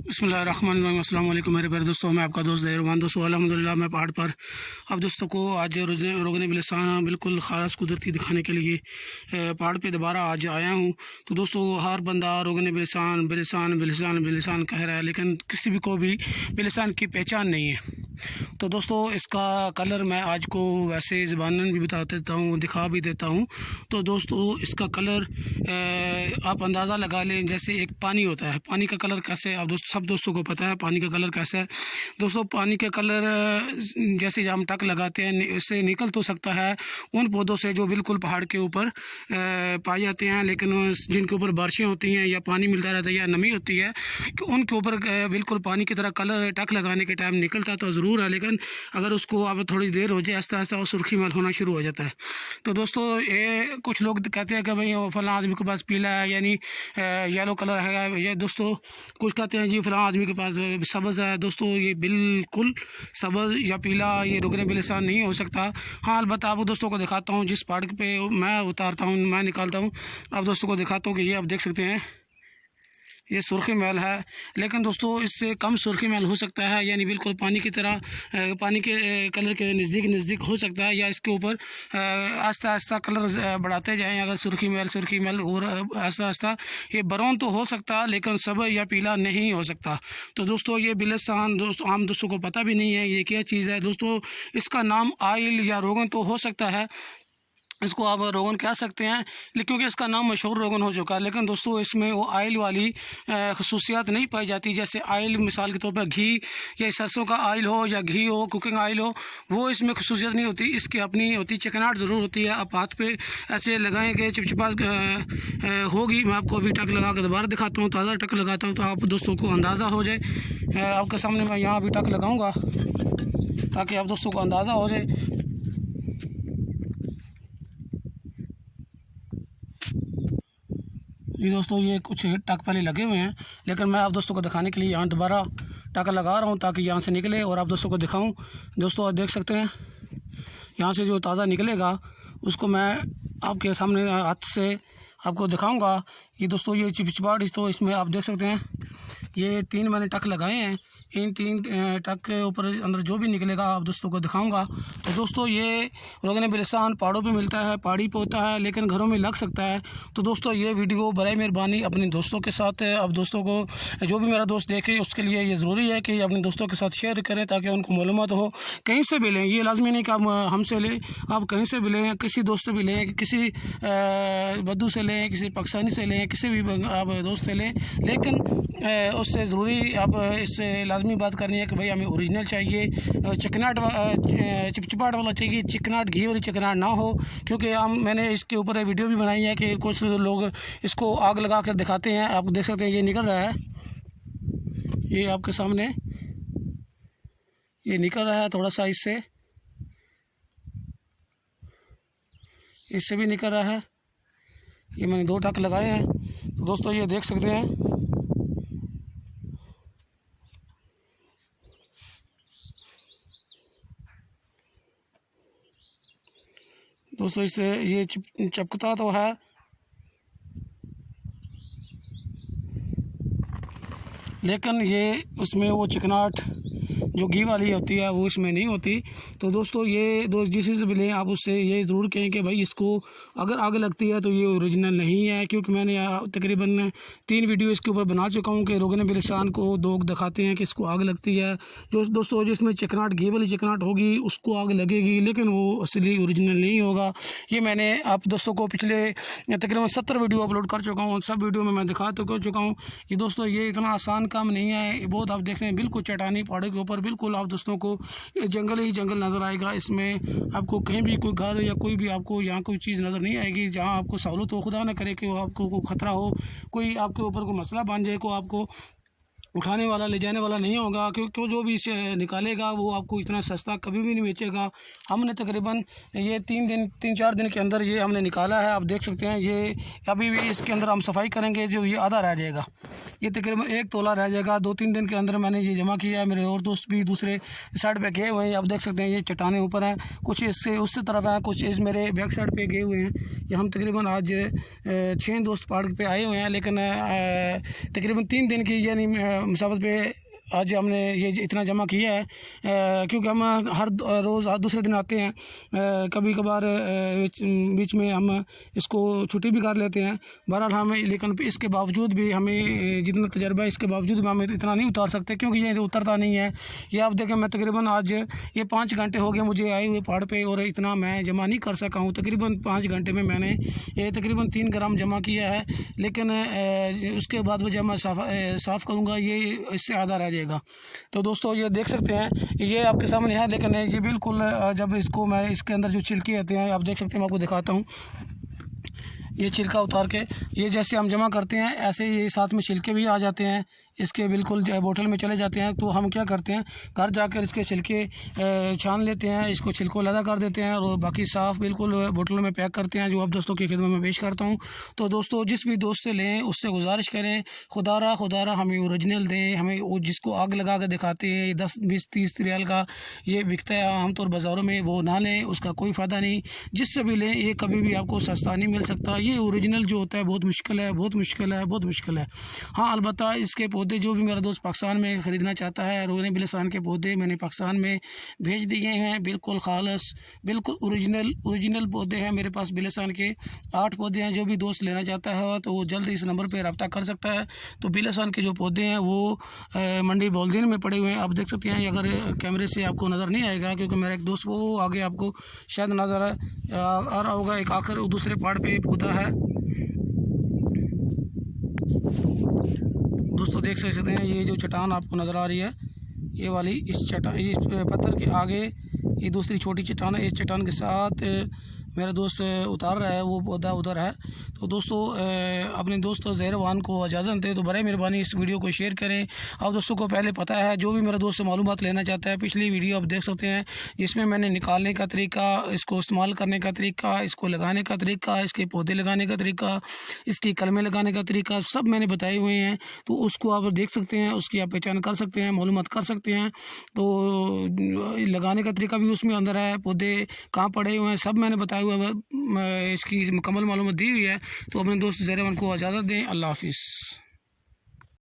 बिस्मिल्लाहिर्रहमानिर्रहीम। अस्सलाम वालेकुम मेरे प्यारे दोस्तों, मैं आपका दोस्त ज़हीरुमान। दोस्तों अल्हम्दुलिल्लाह मैं पहाड़ पर अब दोस्तों को आज रोगन बिलिसान बिल्कुल ख़ास कुदरती दिखाने के लिए पहाड़ पे दोबारा आज आया हूँ। तो दोस्तों हर बंदा रोगन बिलिसान बिलिसान बिलिसान बिलिसान कह रहा है, लेकिन किसी भी को भी बिलिसान की पहचान नहीं है। तो दोस्तों इसका कलर मैं आज को वैसे ज़बानन भी बता देता हूँ, दिखा भी देता हूँ। तो दोस्तों इसका कलर आप अंदाज़ा लगा लें, जैसे एक पानी होता है, पानी का कलर कैसे आप सब दोस्तों को पता है पानी का कलर कैसा है। दोस्तों पानी का कलर जैसे हम टक लगाते हैं इससे निकल तो सकता है उन पौधों से जो बिल्कुल पहाड़ के ऊपर पाए जाते हैं, लेकिन जिनके ऊपर बारिशें होती हैं या पानी मिलता रहता है या नमी होती है कि उनके ऊपर बिल्कुल पानी की तरह कलर टक लगाने के टाइम निकलता तो ज़रूर है, लेकिन अगर उसको अब थोड़ी देर हो जाए आस्ता आस्ता वो सुर्खी महल होना शुरू हो जाता है। तो दोस्तों ये कुछ लोग कहते हैं कि भाई फलां आदमी के पास पीला है यानी येलो कलर है, ये दोस्तों कुछ कहते हैं जी फलां आदमी के पास सब्ज़ है। दोस्तों ये बिल्कुल सब्ज़ या पीला ये रोगन बिलिसान नहीं हो सकता। हाँ अलबत्ता आपको दोस्तों को दिखाता हूँ, जिस पहाड़ पे मैं उतारता हूँ मैं निकालता हूँ, आप दोस्तों को दिखाता हूँ कि ये आप देख सकते हैं ये सुर्खी महल है। लेकिन दोस्तों इससे कम सुर्खी महल हो सकता है, यानी बिल्कुल पानी की तरह पानी के कलर के नज़दीक हो सकता है, या इसके ऊपर आस्ता आस्ता कलर बढ़ाते जाएं। अगर सुर्खी महल और आस्ता आस्ता ये बरौन तो हो सकता है, लेकिन सब या पीला नहीं हो सकता। तो दोस्तों ये बिलिसान दोस्तों आम दोस्तों को पता भी नहीं है ये क्या चीज़ है। दोस्तों इसका नाम आइल या रोगन तो हो सकता है, इसको आप रोगन कह सकते हैं, लेकिन क्योंकि इसका नाम मशहूर रोगन हो चुका है। लेकिन दोस्तों इसमें वो आयल वाली खसूसियात नहीं पाई जाती, जैसे आयल मिसाल के तौर पर घी या सरसों का आयल हो या घी हो कुकिंग आयल हो, वो इसमें खसूसियत नहीं होती। इसकी अपनी होती चिकनाहट ज़रूर होती है। आप हाथ पे ऐसे लगाएंगे चिपचिपा होगी। मैं आपको अभी टक लगा कर दोबारा दिखाता हूँ, ताज़ा टक लगाता हूँ तो आप दोस्तों को अंदाज़ा हो जाए। आपके सामने मैं यहाँ अभी टक लगाऊँगा ताकि आप दोस्तों को अंदाज़ा हो जाए। ये दोस्तों ये कुछ टक पहले लगे हुए हैं, लेकिन मैं आप दोस्तों को दिखाने के लिए यहाँ दोबारा टक लगा रहा हूँ ताकि यहाँ से निकले और आप दोस्तों को दिखाऊं। दोस्तों आप देख सकते हैं यहाँ से जो ताज़ा निकलेगा उसको मैं आपके सामने हाथ से आपको दिखाऊंगा। ये दोस्तों ये चिपचिपाहट तो इसमें आप देख सकते हैं ये 3 मैंने टक लगाए हैं। इन 3 टक के ऊपर अंदर जो भी निकलेगा आप दोस्तों को दिखाऊंगा। तो दोस्तों ये रोगन बिलिसान पहाड़ों पे मिलता है, पहाड़ी पे होता है, लेकिन घरों में लग सकता है। तो दोस्तों ये वीडियो बराए मेहरबानी अपने दोस्तों के साथ अब दोस्तों को जो भी मेरा दोस्त देखे उसके लिए ये ज़रूरी है कि अपने दोस्तों के साथ शेयर करें ताकि उनको मालूमात हो। कहीं से भी लें, ये लाजमी नहीं कि आप हमसे लें, आप कहीं से भी लें, किसी दोस्त से भी लें, किसी बद्दू से लें, किसी पाकिस्तानी से लें, किसी भी आप दोस्त से लें, लेकिन उससे ज़रूरी आप इससे लाजमी बात करनी है कि भाई हमें ओरिजिनल चाहिए, चिकनाहट चिपचिपाहट वाला चाहिए, चिकनाहट घी वाली चिकनाहट ना हो। क्योंकि मैंने इसके ऊपर वीडियो भी बनाई है कि कुछ लोग इसको आग लगा कर दिखाते हैं। आप देख सकते हैं ये निकल रहा है, ये आपके सामने ये निकल रहा है थोड़ा सा, इससे भी निकल रहा है। ये मैंने 2 टक लगाए हैं। तो दोस्तों ये देख सकते हैं दोस्तों इससे ये चपकता तो है, लेकिन ये उसमें वो चिकनाहट जो घी वाली होती है वो इसमें नहीं होती। तो दोस्तों ये जिसी से भी लें आप उससे ये ज़रूर कहें कि भाई इसको अगर आग लगती है तो ये ओरिजिनल नहीं है। क्योंकि मैंने तकरीबन 3 वीडियो इसके ऊपर बना चुका हूँ कि रोगन बिलिसान को लोग दिखाते हैं कि इसको आग लगती है। जो दोस्तों जिसमें चिकनाहट घी वाली चिकनाहट होगी उसको आग लगेगी, लेकिन वो असली ओरिजिनल नहीं होगा। ये मैंने आप दोस्तों को पिछले तकरीबन 70 वीडियो अपलोड कर चुका हूँ, सब वीडियो में मैं दिखा तो कर चुका हूँ। ये दोस्तों ये इतना आसान काम नहीं है, बहुत आप देख रहे हैं बिल्कुल चट्टानी पहाड़ों के ऊपर बिल्कुल आप दोस्तों को जंगल ही जंगल नज़र आएगा। इसमें आपको कहीं भी कोई घर या कोई भी आपको यहाँ कोई चीज़ नज़र नहीं आएगी जहाँ आपको सहूलत हो। खुदा ना करे कि आपको कोई ख़तरा हो, कोई आपके ऊपर कोई मसला बन जाए, को आपको उठाने वाला ले जाने वाला नहीं होगा। क्योंकि जो भी इसे निकालेगा वो आपको इतना सस्ता कभी भी नहीं बेचेगा। हमने तकरीबन ये 3-4 दिन के अंदर ये हमने निकाला है। आप देख सकते हैं ये अभी भी इसके अंदर हम सफाई करेंगे, जो ये आधा रह जाएगा, ये तकरीबन 1 तोला रह जाएगा। 2-3 दिन के अंदर मैंने ये जमा किया है। मेरे और दोस्त भी दूसरे साइड पे गए हुए हैं। आप देख सकते हैं ये चट्टानें ऊपर हैं, कुछ इससे उस तरफ हैं, कुछ इस मेरे बैक साइड पे गए हुए हैं। ये हम तकरीबन आज 6 दोस्त पहाड़ पे आए हुए हैं, लेकिन तकरीबन 3 दिन की यानी मुसाफत पे आज हमने ये इतना जमा किया है, क्योंकि हम हर रोज़ हर दूसरे दिन आते हैं। कभी कभार बीच में हम इसको छुट्टी भी कर लेते हैं। बहरहाल हमें, लेकिन इसके बावजूद भी हमें जितना तजर्बा है, इसके बावजूद भी हम इतना नहीं उतार सकते, क्योंकि ये उतरता नहीं है। ये आप देखें, मैं तकरीबन आज ये 5 घंटे हो गए मुझे आए हुए पहाड़ पे, और इतना मैं जमा नहीं कर सका हूँ। तकरीबन 5 घंटे में मैंने ये तकरीबन 3 ग्राम जमा किया है, लेकिन उसके बाद जब मैं साफ़ करूँगा ये इससे आधा रह जाएगा। तो दोस्तों ये देख सकते हैं, ये आपके सामने है, लेकिन ये बिल्कुल जब इसको मैं इसके अंदर जो छिलके आते हैं आप देख सकते हैं, मैं आपको दिखाता हूँ। ये छिलका उतार के ये जैसे हम जमा करते हैं, ऐसे ये साथ में छिलके भी आ जाते हैं इसके, बिल्कुल जो बोतल में चले जाते हैं। तो हम क्या करते हैं, घर जाकर इसके छिलके छान लेते हैं, इसको छिलको लदा कर देते हैं, और बाकी साफ़ बिल्कुल बोतलों में पैक करते हैं, जो अब दोस्तों की खिदमत में पेश करता हूँ। तो दोस्तों जिस भी दोस्त से लें उससे गुजारिश करें, खुदारा हमें ओरिजिनल दें। हमें वो जिसको आग लगा कर दिखाते हैं 10, 20, 30 रियाल का ये बिकता है आमतौर बाज़ारों में, वो ना लें, उसका कोई फ़ायदा नहीं। जिससे भी लें ये कभी भी आपको सस्ता नहीं मिल सकता। ये ओरिजिनल जो होता है बहुत मुश्किल है, बहुत मुश्किल है, बहुत मुश्किल है। हाँ, अलबत्ता इसके पौधे जो भी मेरा दोस्त पाकिस्तान में ख़रीदना चाहता है, रोगन बिलसान के पौधे मैंने पाकिस्तान में भेज दिए हैं, बिल्कुल खालस, बिल्कुल ओरिजिनल पौधे हैं मेरे पास। बिलसान के 8 पौधे हैं। जो भी दोस्त लेना चाहता है तो वो जल्द इस नंबर पर रब्ता कर सकता है। तो बिलसान के जो पौधे हैं वो मंडी बोलदीन में पड़े हुए हैं, आप देख सकते हैं। अगर कैमरे से आपको नज़र नहीं आएगा, क्योंकि मेरा एक दोस्त वो आगे आपको शायद नज़र आ रहा होगा, एक आखिर दूसरे पहाड़ पे पौधा है। दोस्तों देख सकते हैं, ये जो चट्टान आपको नज़र आ रही है, ये वाली इस पत्थर के आगे ये दूसरी छोटी चट्टान है। इस चट्टान के साथ मेरा दोस्त उतार रहा है, वो पौधा उधर है। तो दोस्तों अपने दोस्त ज़हरवान को इजाज़त दें तो बड़े मेहरबानी इस वीडियो को शेयर करें। आप दोस्तों को पहले पता है, जो भी मेरा दोस्त से मालूमात लेना चाहता है, पिछली वीडियो आप देख सकते हैं, जिसमें मैंने निकालने का तरीका, इसको इस्तेमाल करने का तरीका, इसको लगाने का तरीका, इसके पौधे लगाने का तरीका, इसकी कलमें लगाने का तरीका सब मैंने बताए हुए हैं। तो उसको आप देख सकते हैं, उसकी आप पहचान कर सकते हैं, मालूमात कर सकते हैं। तो लगाने का तरीका भी उसमें अंदर है, पौधे कहाँ पड़े हुए हैं सब मैंने बताया हुआ है, इसकी मुकम्मल मालूमात दी हुई है। तो अपने दोस्त ज़हरवान को इजाज़त दें। अल्लाह हाफ़िज़।